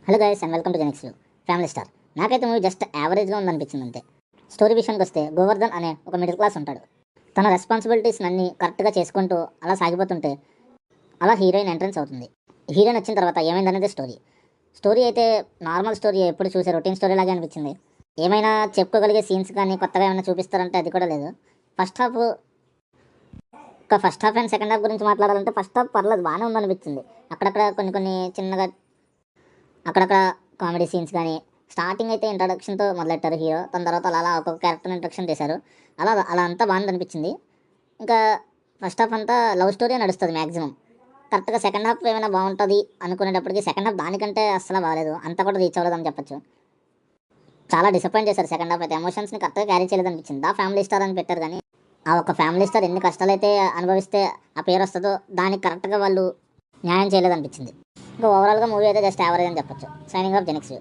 Hello guys and welcome to జెనిక్స్ view. Family star. నాకైతే movie just యావరేజ్గా ఉందనిపించింది అంతే. Story విషయానికి వస్తే గోవర్ధన్ అనే ఒక మిడిల్ క్లాస్ ఉంటాడు. తన రెస్పాన్సిబిలిటీస్ అన్నీ కరెక్ట్గా చేసుకుంటూ అలా సాగిపోతుంటే అలా హీరోయిన్ ఎంట్రన్స్ అవుతుంది. హీరోయిన్ వచ్చిన తర్వాత ఏమైందనేది స్టోరీ అయితే నార్మల్ స్టోరీ, ఎప్పుడు చూసే రొటీన్ స్టోరీ లాగే అనిపించింది. ఏమైనా చెప్పుకోగలిగే సీన్స్ కానీ కొత్తగా ఏమైనా చూపిస్తారంటే అది కూడా లేదు. First half and second half గురించి మాట్లాడాలంటే ఫస్ట్ హాఫ్ పర్లేదు, బాగానే ఉందనిపించింది. అక్కడక్కడ కొన్ని చిన్నగా అక్కడక్కడ కామెడీ సీన్స్ కానీ, స్టార్టింగ్ అయితే ఇంట్రడక్షన్తో మొదలెట్టారు హీరో. దాని తర్వాత అలా ఒక్కొక్క క్యారెక్టర్ ఇంట్రడక్షన్ చేశారు. అలా అంతా బాగుంది అనిపించింది. ఇంకా ఫస్ట్ హాఫ్ అంతా లవ్ స్టోరీ నడుస్తుంది మ్యాక్సిమం. కరెక్ట్గా సెకండ్ హాఫ్ ఏమైనా బాగుంటుంది అనుకునేటప్పటికి సెకండ్ హాఫ్ దానికంటే అస్సలు బాగాలేదు, అంతా కూడా రీచ్ అవ్వలేదని చెప్పొచ్చు. చాలా డిసప్పాయింట్ చేశారు సెకండ్ హాఫ్ అయితే. ఎమోషన్స్ని కరెక్ట్గా క్యారీ చేయలేదు అనిపించింది. దా ఫ్యామిలీ స్టార్ అని పెట్టారు కానీ ఆ ఒక ఫ్యామిలీ స్టార్ ఎన్ని కష్టాలైతే అనుభవిస్తే ఆ పేరు వస్తుందో దానికి కరెక్ట్గా వాళ్ళు న్యాయం చేయలేదనిపించింది. ఇంకా ఓవరాల్గా మూవీ అయితే జస్ట్ యావరేజ్ అని చెప్పొచ్చు. Signing off జెనిక్స్ view.